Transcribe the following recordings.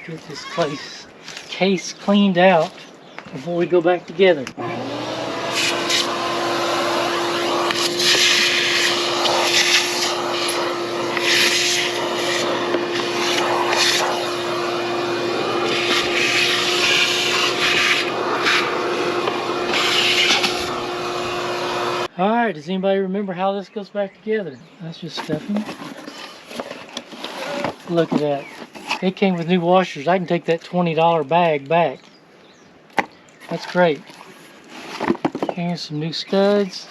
get this case cleaned out before we go back together. Alright, does anybody remember how this goes back together? That's just stuffing. Look at that. It came with new washers. I can take that $20 bag back. That's great. Here's some new studs.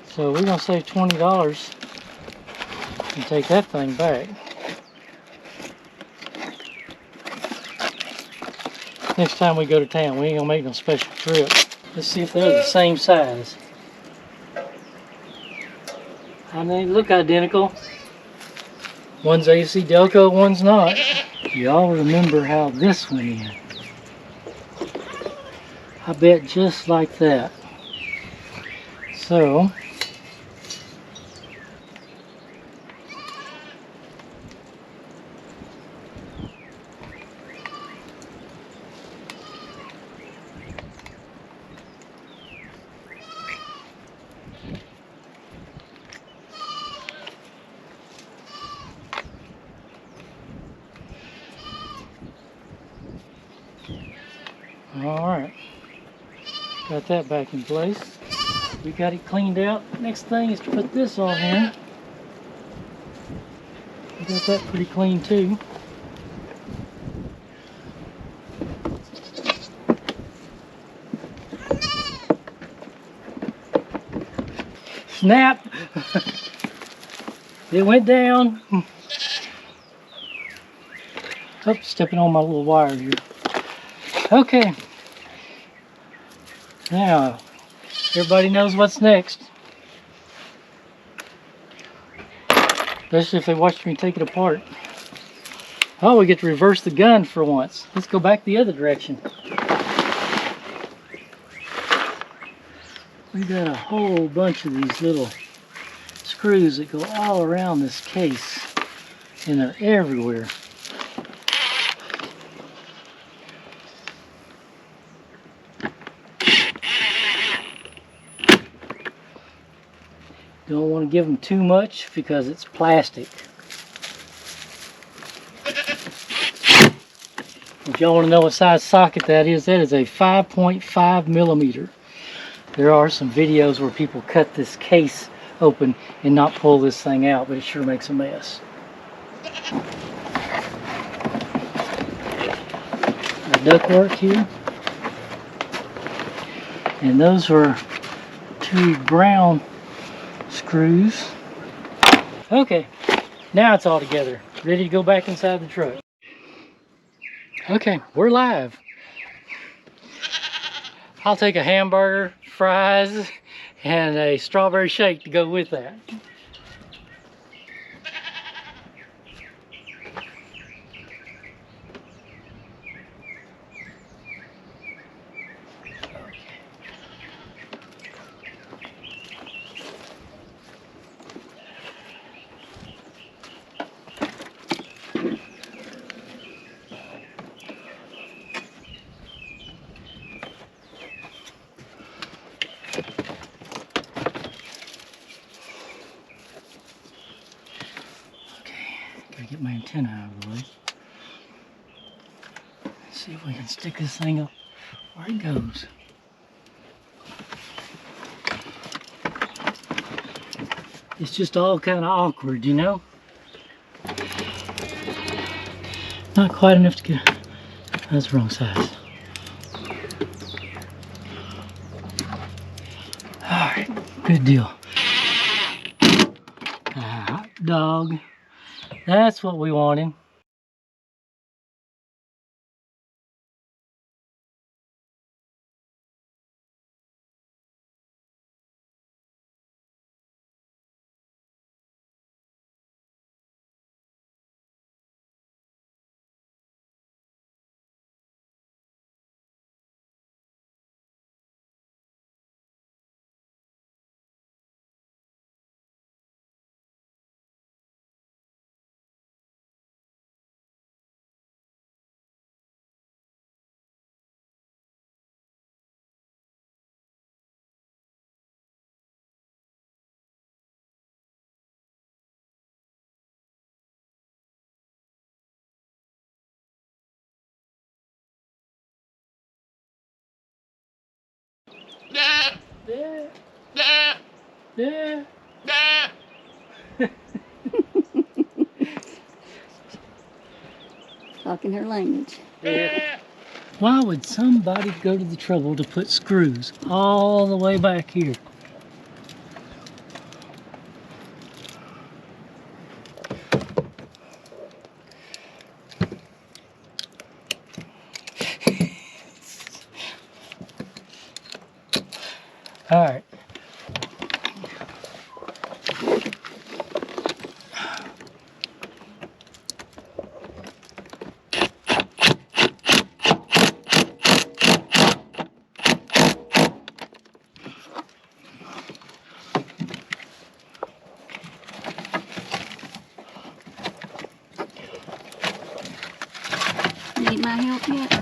So we're going to save $20 and take that thing back. Next time we go to town, we ain't going to make no special trip. Let's see if they're the same size. And they look identical. One's AC Delco, one's not. Y'all remember how this went in? I bet just like that. So, alright, got that back in place. We got it cleaned out. Next thing is to put this on here. We got that pretty clean too. Snap! It went down. Oh, stepping on my little wire here. Okay. Now, everybody knows what's next. Especially if they watched me take it apart. Oh, we get to reverse the gun for once. Let's go back the other direction. We got a whole bunch of these little screws that go all around this case. And they're everywhere. Don't want to give them too much because it's plastic. If y'all want to know what size socket that is a 5.5 millimeter. There are some videos where people cut this case open and not pull this thing out, but it sure makes a mess. The ductwork here. And those are 2 brown screws. Okay, now it's all together. Ready to go back inside the truck. Okay, we're live. I'll take a hamburger, fries, and a strawberry shake to go with that. Gotta get my antenna out of the way. Let's see if we can stick this thing up where it goes. It's just all kind of awkward, you know? Not quite enough to get... That's the wrong size. Alright, good deal. A hot dog. That's what we wanted. Yeah. Yeah. Talking her language. Yeah. Why would somebody go to the trouble to put screws all the way back here? All right. Need my help yet?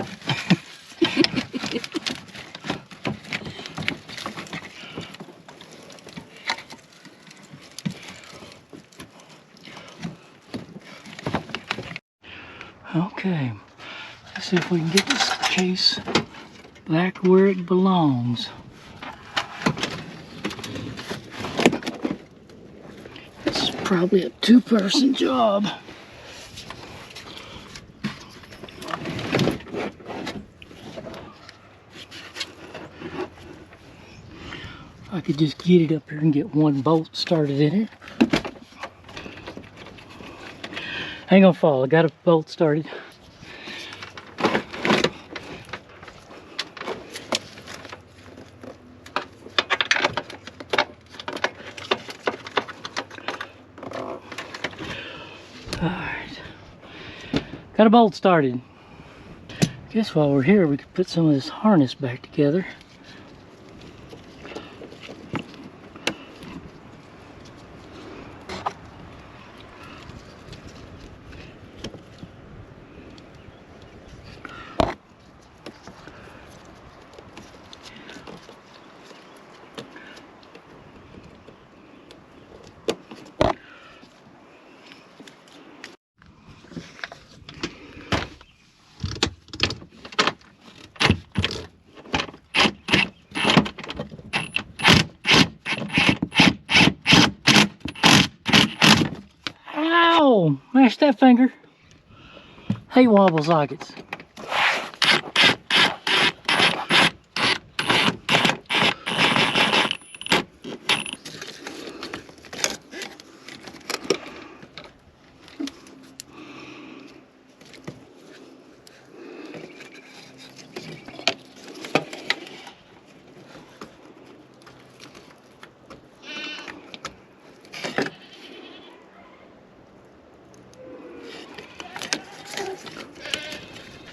Okay. Let's see if we can get this case back where it belongs. It's probably a two-person job. I could just get it up here and get one bolt started in it. Ain't gonna fall, I got a bolt started. Alright, got a bolt started. Guess while we're here we could put some of this harness back together. Ow! Mash that finger. Hate wobble sockets.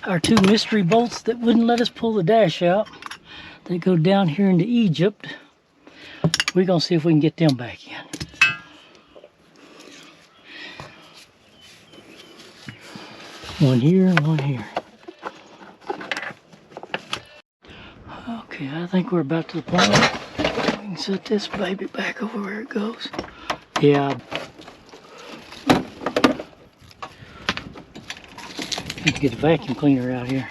Our two mystery bolts that wouldn't let us pull the dash out. They go down here into Egypt. We're gonna see if we can get them back in. One here and one here. Okay, I think we're about to the point. We can set this baby back over where it goes. Yeah. Need to get a vacuum cleaner out here.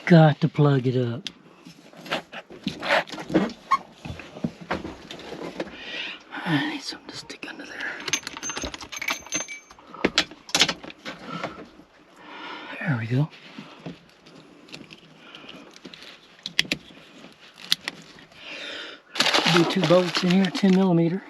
Got to plug it up. I need something to stick under there. There we go. Do two bolts in here, 10mm.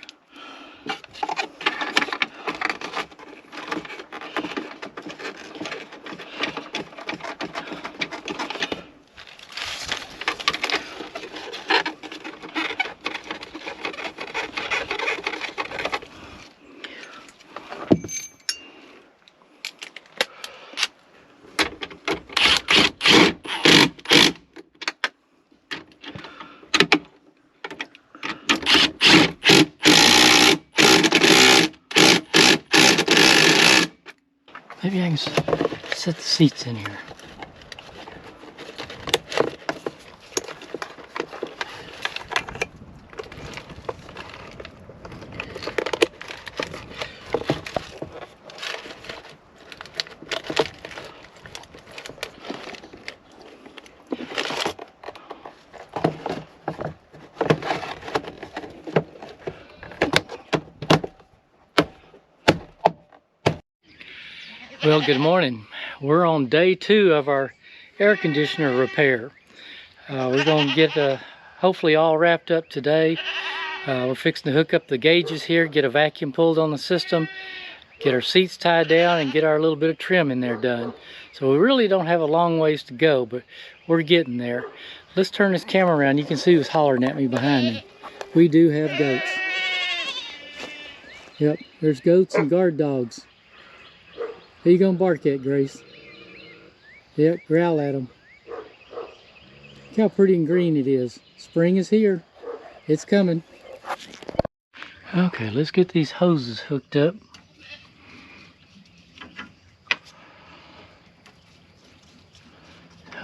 Maybe I can set the seats in here. Well, good morning. We're on day 2 of our air conditioner repair. We're going to get hopefully all wrapped up today. We're fixing to hook up the gauges here, get a vacuum pulled on the system, get our seats tied down, and get our little bit of trim in there done. So we really don't have a long ways to go, but we're getting there. Let's turn this camera around. You can see who's hollering at me behind me. We do have goats. Yep, there's goats and guard dogs. Who you gonna bark at, Grace? Yep, growl at them. Look how pretty and green it is. Spring is here. It's coming. Okay, let's get these hoses hooked up.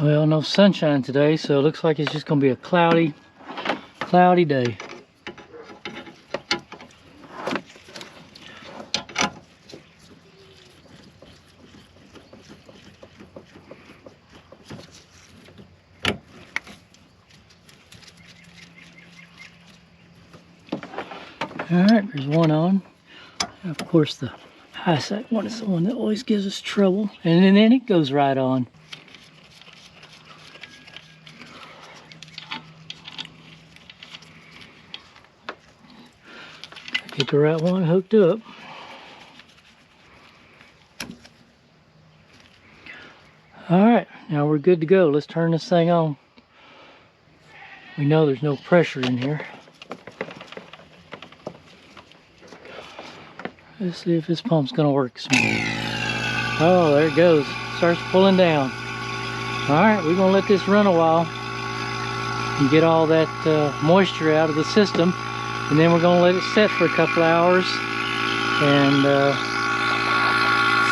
Well, no sunshine today, so it looks like it's just gonna be a cloudy day. Alright, there's one on. Of course, the high-side one is the one that always gives us trouble. And then it goes right on. Get the right one hooked up. Alright, now we're good to go. Let's turn this thing on. We know there's no pressure in here. Let's see if this pump's gonna work smooth. Oh, there it goes. Starts pulling down. Alright, we're gonna let this run a while and get all that moisture out of the system, and then we're gonna let it set for a couple hours and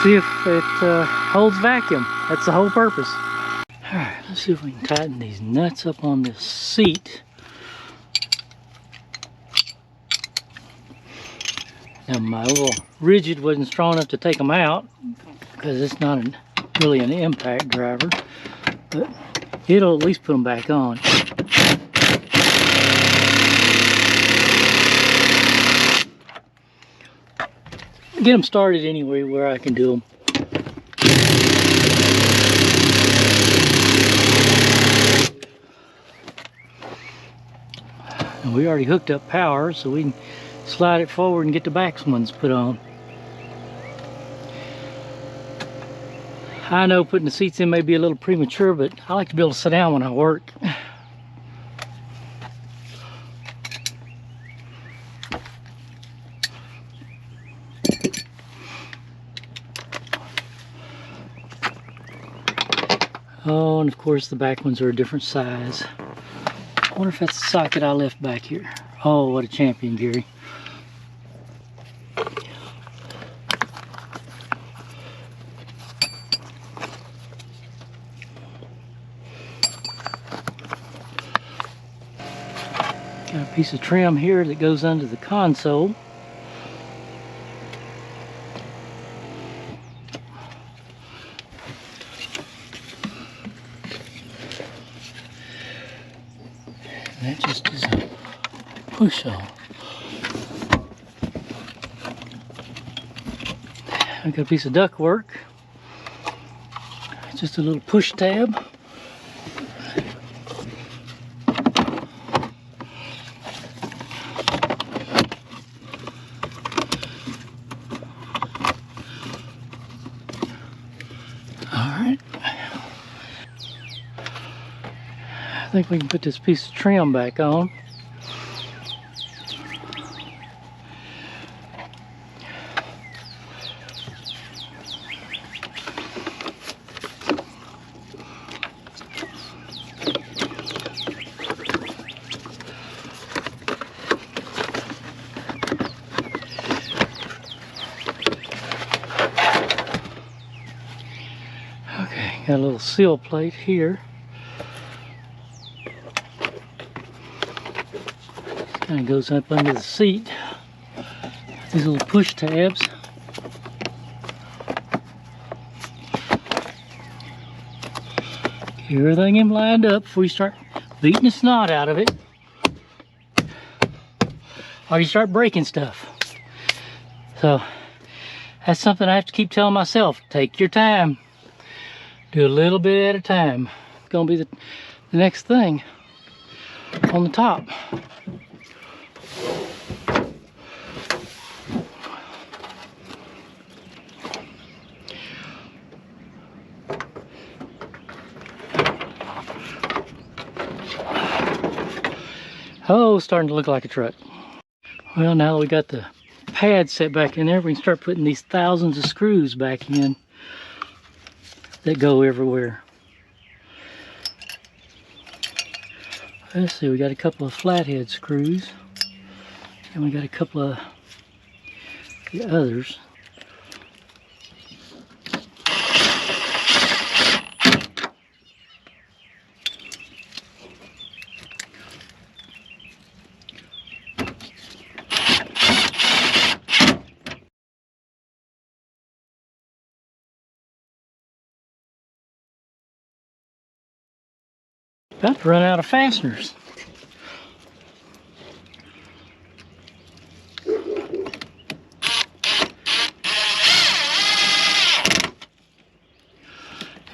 see if it holds vacuum. That's the whole purpose. Alright, let's see if we can tighten these nuts up on this seat. Now my little rigid wasn't strong enough to take them out because it's not really an impact driver, but it'll at least put them back on. Get them started anyway where I can do them. And we already hooked up power, so we can slide it forward and get the back ones put on. I know putting the seats in may be a little premature, but I like to be able to sit down when I work. Oh, and of course the back ones are a different size. I wonder if that's the socket I left back here. Oh, what a champion, Gary. Got a piece of trim here that goes under the console. And that just is a push on. I got a piece of duct work. Just a little push tab. Alright. I think we can put this piece of trim back on. Okay, got a little seal plate here. Kind of goes up under the seat. These little push tabs. Get everything in lined up before you start beating the snot out of it. Or you start breaking stuff. So That's something I have to keep telling myself. Take your time. Do a little bit at a time. It's gonna be the next thing on the top. Oh, starting to look like a truck. Well, now that we got the pad set back in there, we can start putting these thousands of screws back in that go everywhere. Let's see, we got a couple of flathead screws, and we got a couple of the others. About to run out of fasteners.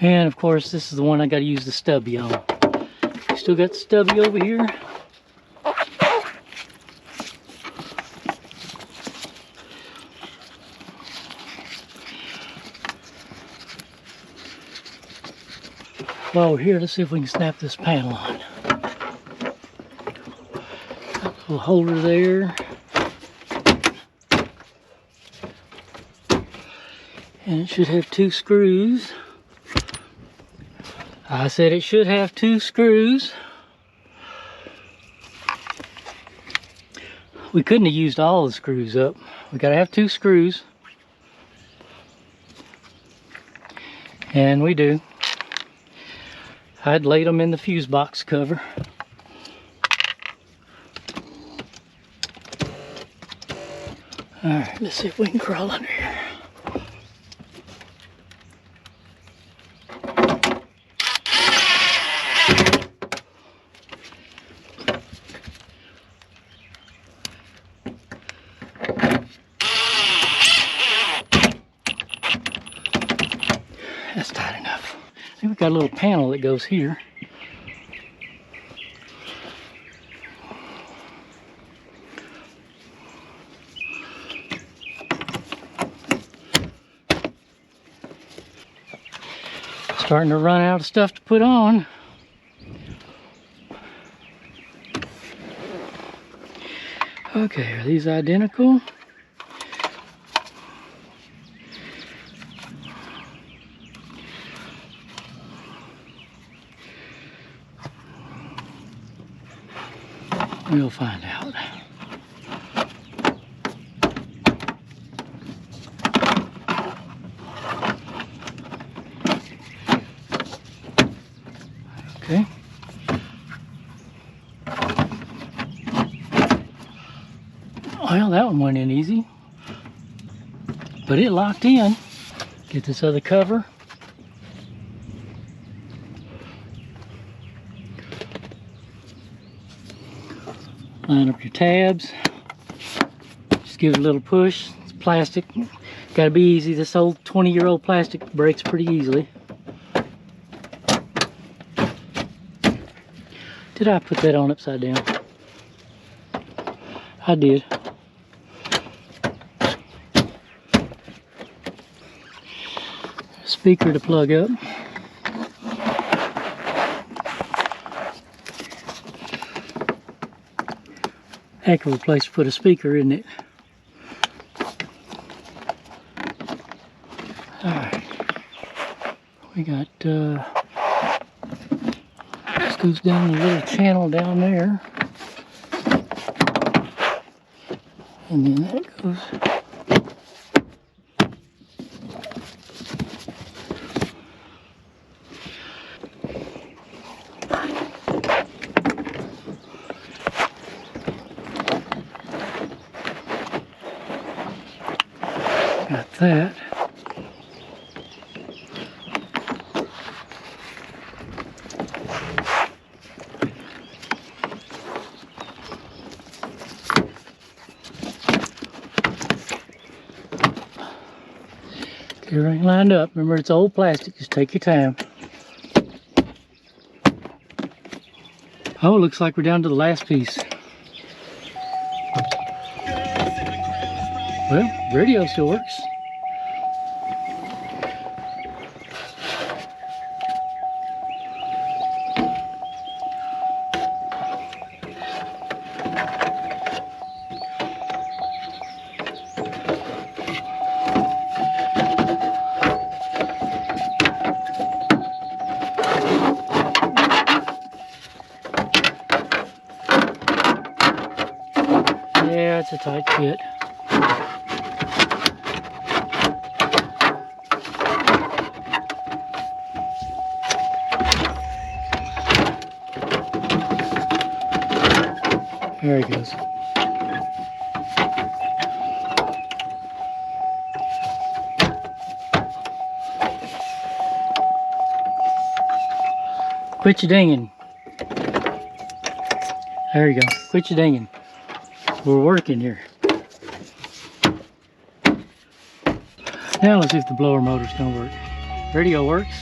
And of course, this is the one I got to use the stubby on. Still got the stubby over here. While we're here, let's see if we can snap this panel on. Got a little holder there. And it should have 2 screws. I said it should have 2 screws. We couldn't have used all the screws up. We gotta have 2 screws. And we do. I'd laid them in the fuse box cover. Alright, let's see if we can crawl under here. That's tight enough. I think we've got a little panel that goes here. Starting to run out of stuff to put on. Okay, are these identical? We'll find out. Okay. Well, that one went in easy, but it locked in. Get this other cover. Line up your tabs. Just give it a little push. It's plastic. Got to be easy. This old 20-year-old plastic breaks pretty easily. Did I put that on upside down? I did. Speaker to plug up. Heck of a place to put a speaker, isn't it? Alright. We got, this goes down a little channel down there. And then that goes. Got that. everything lined up. Remember, it's old plastic. Just take your time. Oh, looks like we're down to the last piece. Well, radio still works. Yeah, it's a tight fit. There he goes. Quit your dinging. There you go. Quit your dinging. We're working here. Now let's see if the blower motor's gonna work. Radio works.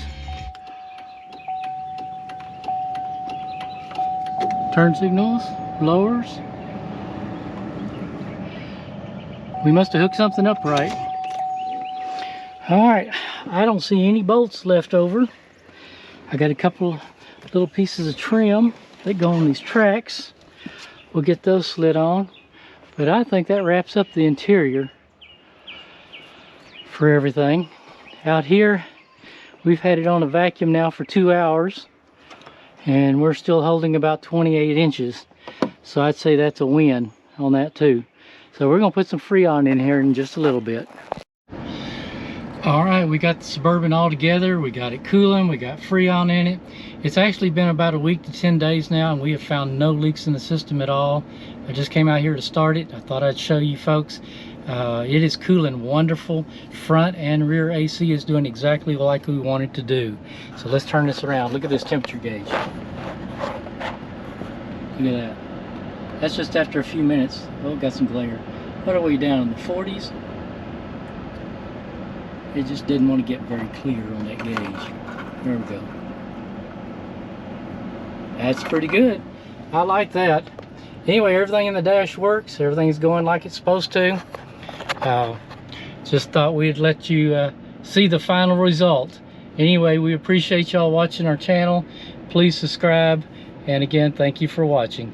Turn signals, blowers. We must have hooked something up right. All right, I don't see any bolts left over. I got a couple little pieces of trim that go on these tracks. We'll get those slid on. But I think that wraps up the interior for everything. Out here, we've had it on a vacuum now for 2 hours, and we're still holding about 28 inches. So I'd say that's a win on that too. So we're gonna put some Freon in here in just a little bit. All right, we got the Suburban all together. We got it cooling, we got Freon in it. It's actually been about a week to 10 days now, and we have found no leaks in the system at all. I just came out here to start it. I thought I'd show you folks. It is cooling wonderful. Front and rear AC is doing exactly like we wanted to do. So let's turn this around. Look at this temperature gauge. Look at that. That's just after a few minutes. Oh, got some glare. What are we down in the 40s? It just didn't want to get very clear on that gauge. There we go. That's pretty good. I like that. Anyway, everything in the dash works. Everything's going like it's supposed to. Just thought we'd let you see the final result. Anyway, we appreciate y'all watching our channel. Please subscribe. And again, thank you for watching.